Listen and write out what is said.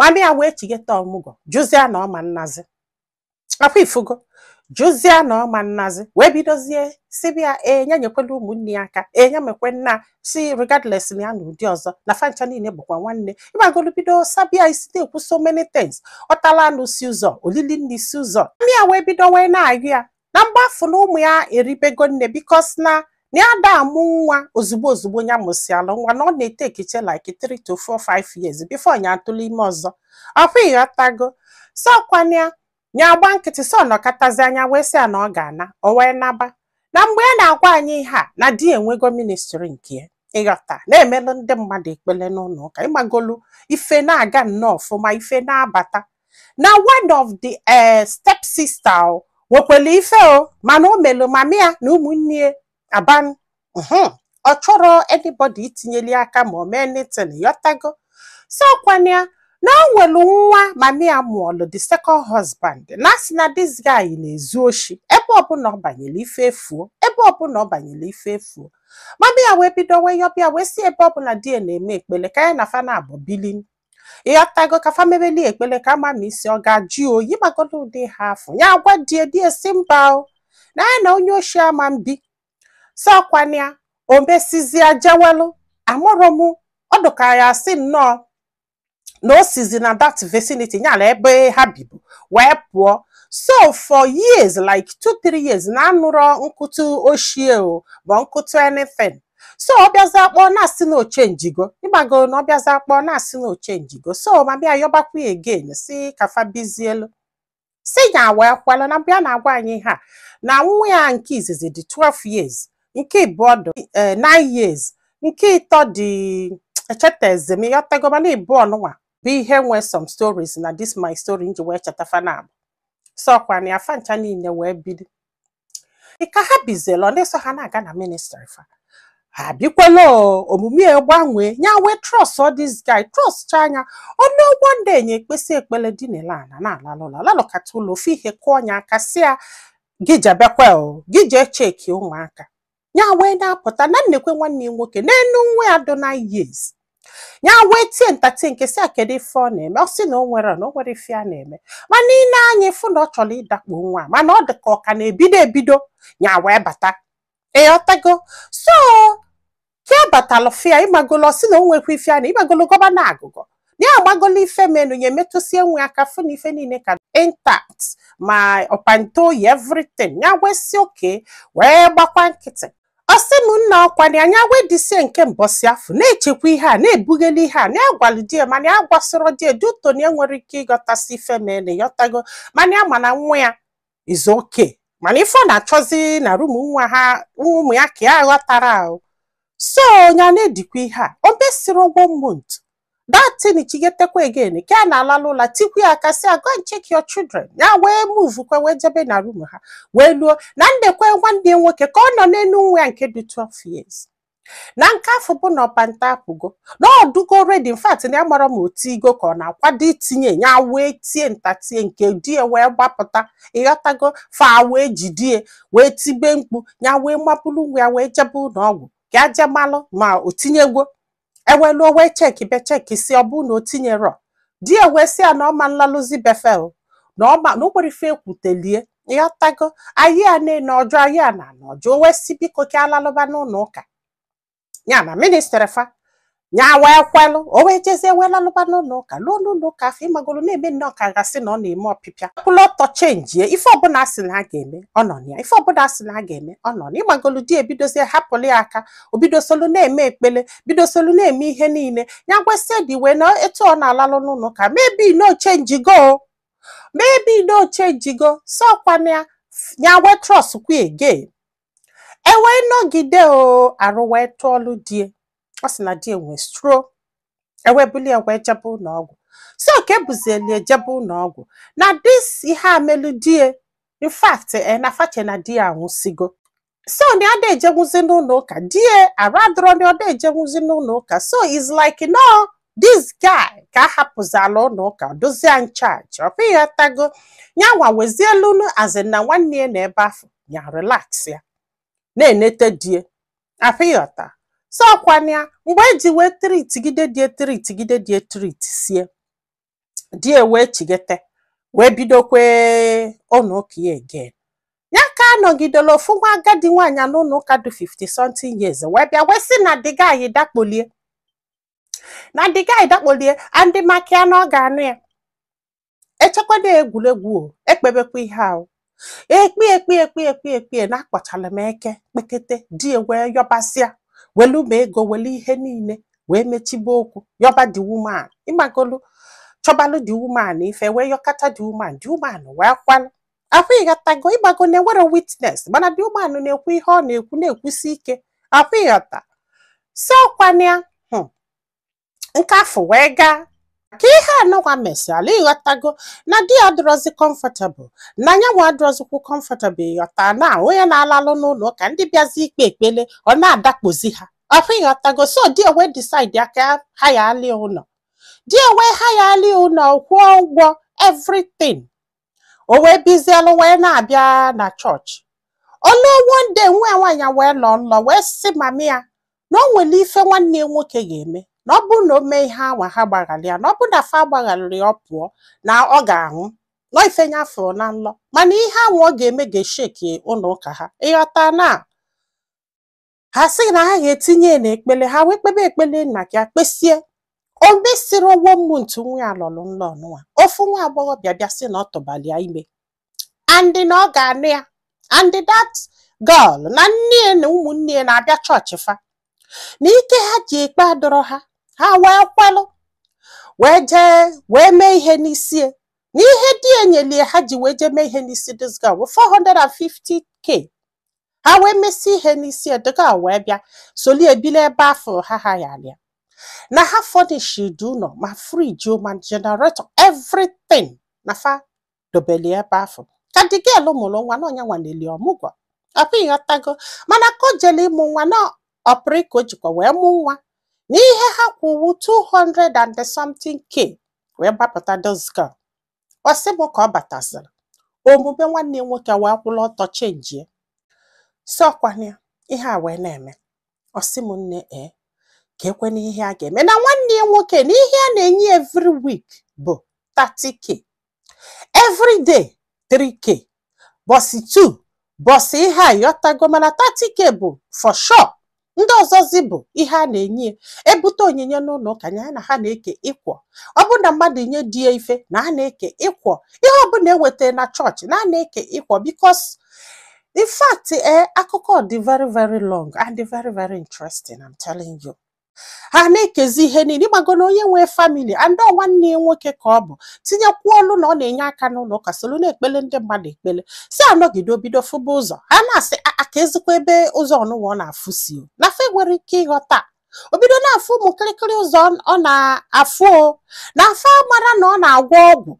mami ya wee chigeta ọmụgwọ jụzia na ọma nnazi akwa ifugo jụzia na ọma nnazi wee bidozie sibia nya nyekwela ụmụnne ya aka nya mekwe nna si regardless na ya na ụdị ọzọ na fancha niile bụkwa nwanne ịgbagolu bido sabia isi na-ekwu so many things ọtala anụ si ụzọ olili nne si ụzọ mami ya wee bido wee na-agụ ya na mgbafu na ụmụ ya eribego nne bikos na ya da amụ nwa ozugbo ya mụsịala nwa na ọ na-ete ekiche like 3 to 4 5 years before ya atụla ime ọzọ ọkwa ịghọtago so kwanya nya agba nkịtị so nọkọtazi anya wee sị ya na ọ ga-ana o wee naba na mgbe ya na-agwa anyị ihe a na di enwego ministri nke ya ịghọta na-emelụ ndị mmadụ ekpele n'ụlọ ụka ịmagolu ife na-aga nnọọ ọfụma ife na-abata na one of the step sister nwekwele ife mana o melụ mami ya na ụmụnne ya aban ọ chọrọ anybody itinyeli aka ma o mee anything yọtago so kwanya na o nwelu nwa mami ya mụọlụ the second husband na asị na this guy na-ezu oshi ebe ọbụla ọ banyere ife efuo mami ya wee bido wee yọbịa wee si ebe ọbụla di ya na-eme ekpele ka ya na fa na-abụ bilin ịghọtago ka fa mebeli ekpele ka mama isi ọ ga-ajụ oyi magolo ụdị ha afọ ya agwa die si mba na ya na onye oshi ama mbi so kwanya o mesizia jewelu amụrụ m ọdụka ya si nnọọ na o sizi na that vicinity nyala ebe ha bibu wee pụọ so for years like 2-3 years na anụrụ nkụtụ ochie ma nkụtụ anything so ọ bịazi akpọ na-asị na ochenjigo ịgbago na ọ bịazi akpọ na-asị na ochenjigo so ma bịa yọbakwa again si kafa bizielu si ya wee kwelu na bịa na-agwa anyị ha na nwa ya nke izizi dị 12 years nke ịbụọ dị 9 years nke ịtọ dị echeteze m ịghọtago mana ịbụọ nụnwa bụ ihe nwee some stories na this my story nji wee chetafa na abụ so kwa na afa ncha niile wee bido ka ha bizelo ọ na-eso ha na-aga na ministry fa ha bikwela omume gbanwee nya wee trust all this guy trust anya ọnụ ụgbọ ndị enye ekpesi ekpele dị n'ala na-alalụkata ụlọ ofe ihe kụọ ọnya aka si ya gị jebekwa gị jee cheki ụmụaka nya wee na-apụta na nnekwe nwanne ya nwoke n'enu nwa ya dị 9 years nya wee tie ntatị nke si akedu ife ọ na-eme ọ sị na o nwere ife a na-eme mana ị na-anya ịfụ na ọ chọrọ ịdakpo nwa mana ọ dị ka ọ ka na-ebido nya wee bata ịghọtago so ka batalụ fia ịmagolo ọ sị na o nwekwa ife a na ịmagolo gọvanọ agụgọ ya agbagolo ife menu ya emetụsie nwe aka fụ na ife niile ka intact ma ọpantoyi everything ya wee si oke wee gbakwa nkịtị ọ sị m nna ọkwanye anya wee disie nke mbọsị afọ na-echekwa ihe a na-ebugeli ihe a na-agwalụ di ya mana ya gwasịrọ di ya duto na enwere ike ịghọtasị ife mene yọtago mana ya mana nwa ya is okay mana ife ọ na-achọzi na rum nwa ha ụmụ ya ka ya ghọtara ahụ so ya na-edikwa ihe a o mesịrị ụgwọ month datin chigetekwa again ka a na-alalụ ụla tikwu ya aka si go and check your children ya wee move kwa wee jebe na room ha wee luo na ndekwe nwanne nwoke ka ọ nọ n'enu nwa nke dị 12 years na nke afọ bụ na ọpanta apụgo na ọdụgo ready in fact na ya mara ma otigo ka ọ na-akwado itinye ya wee tie ntatie nke di ya wee gbapụta ịghọtago fa wee jidie wee tibe mkpu ya wee mapụrụ nwa ya wee jebe ụlọ ọgwụ ka aje malụ ma o tinyegwo ewelu wee cheki si ọ bụ na o tinyerọ di ya wee si ya na ọma nlalụzi befel na o nwere ife ekwutelie ịghọtago anyị a na ọjọọ anyị a na ọjọọ wee si biko ka alalụba n'ụlọ ụka ya na ministri fa ya wee kwelụ o wee jezie wee lalụba n'ụlọ ụka luo n'ụlọ ụka afọ ịmagolo na-eme nnọọ ka gasị na ọ na-eme ọpịpịa pụlụ ọtọ chenjie ife ọbụla asị na a ga-eme ọ nọ ya ife ọbụla asị na a ga-eme ọ nọ ya ịmagolo di ebidozie hapụlụ ya aka obidosolu na-eme ekpele bidosolu na-eme ihe niile ya gwesie dị wee na etu ọ na-alalụ n'ụlọ ụka maybe no change so kwana ya wee trust kwu again ewee nọgide arụ wee tụọlụ die ọ sị na di enwe stro ewe bulie wee jebe ụlọ ọgwụ so ka ebuzieli ejebe ụlọ ọgwụ na dis ihe amelu die in fact na fache na di anwụsigo so na ada ejenwuzi n'ụlọ ụka die aradro na ọda ejenwuzi n'ụlọ ụka so is like no this guy ka ahapụzala ụlọ ụka dozie in charge ọ pụghị atago nyanwa wezielu azị na nwanne ya na ebe afọ ya relax ya na-enete die apịghọta so kwanya mgbe eji wee treat sie di wee chigete wee bidokwe ụlọ ụka ya again. Ya ka anọgidela ofu nwa agadi nwaanyị n'ụlọ ụka dị 50 something years wee bịa wee sị na the guy dakpolie andị makia na ọ ga-anụ ya. Echekwado egwuregwu ekpebekwa ihe ahụ ekpe na-akpọchala m eke kpekete di wee yọbasịa welu ma ego welu ihe niile wee mechibe okwu yọba the woman ịmagolu chọbalụ the woman ife wee yọkata the woman wee kwalụ ahụ ịghọtago ịgbago na enwere witness mana the woman na-ekwu ihe ọ na-ekwu na-ekwusi ike ahụ ịghọta si ọkwanya nke afọ wee gaa ka ihe anọgwa mesịala ịghọtago na di ya adịrọzi comfortable na nyanwa adịrọzikwu comfortable ịghọta na onye na-alalụ n'ụlọ ụka ndị bịazi ikpe ekpele ọ na-adakpozi ha ahụ ịghọtago so di wee decide aka ha ya ali ụlọ di wee ha ya ali ụlọ kwụọ ụgwọ everything o wee bizielu wee na-abịa na chọọchị olu one day nwa nwaanyị wee lọ nlọ wee sị mami ya na o nwere ife nwanne ya nwoke ga-eme na ọ bụrụ na o mee ihe anwa ha gbaghalị ya na ọ bụrụ na fa gbaghalịrị ọ pụọ na ọ ga-anwụ nọ ifenye afọ na nlọ mana ihe anwa ọ ga-eme ga-esheki ụlọ ụka ha ịghọta na ha sị na ha ga-etinye n'ekpele ha wee kpebe ekpele nna ya kpesie o mesiri ụgwọ mmuntu nwa ya lọrọ nlọ ọnụnwa ofu nwa agbọghọ bịa sị na ọ tụbali ya ime andị na ọ ga-anụ ya andị that girl na nne na ụmụnne ya na-abịa chọọchị fa na ike ha ji ekpe adọrọ ha wee kwalụ wee jee wee mee ihe n'isi na ihe di enyelie ha ji wee jee mee ihe n'isi this girl 450k ha wee mesi ihe n'isi dịga wee bịa soli ebile ebe afọ ha ya na ha furnish ụlọ ma friji ma generator everything na fa dobeli ebe afọ ka the girl mụrụ nwa na onye nwaneli ọmụgwọ apụ ịghọtago mana ka o jele ịmụ nwa na ọprịka o jikwa wee mụ nwa n'ihe ha kwụwu 200 and something k wee gbapụta dozga ọsị m ka ọ bataziri omume nwanne nwoke wee kwụrụ ọtọ chenjie si ọkwanya ihe a wee na-eme ọsị m nne ka ekwe n'ihe a ga-eme na nwanne ya nwoke na ihe a na-enye every week bụ 30k every day 3k bọsị 2 bọsị ihe a yọtago mana 30k bụ for sure ndị ọzọzi bụ ihe a na-enye ebute onyinye n'ụlọ ụka ya na ha na-eke ịkwọ ọ bụ na mmadụ nye di ya ife na ha na-eke ịkwọ ihe ọbụla eweta na chọọchị na a na-eke ịkwọ because in fact akụkọ dị very very long and very very interesting I'm telling you ha na-ekezi ihe niile ịgbago na onye nwee family and nwanne ya nwoke ka ọ bụ tinyekwa olu na ọ na-enye aka n'ụlọ ụka solu na-ekpele ndị mmadụ ekpele si anọgide obido fụba ụzọ ha na-asị aka ezikwa ebe ụzọ ọnụwa ọ na-afụsi na fe nwere ike ịghọta obido na-afụ ụmụ kịrịkịrị ụzọ ọ na-afụ na afọ mara na ọ na-agwọ ọgwụ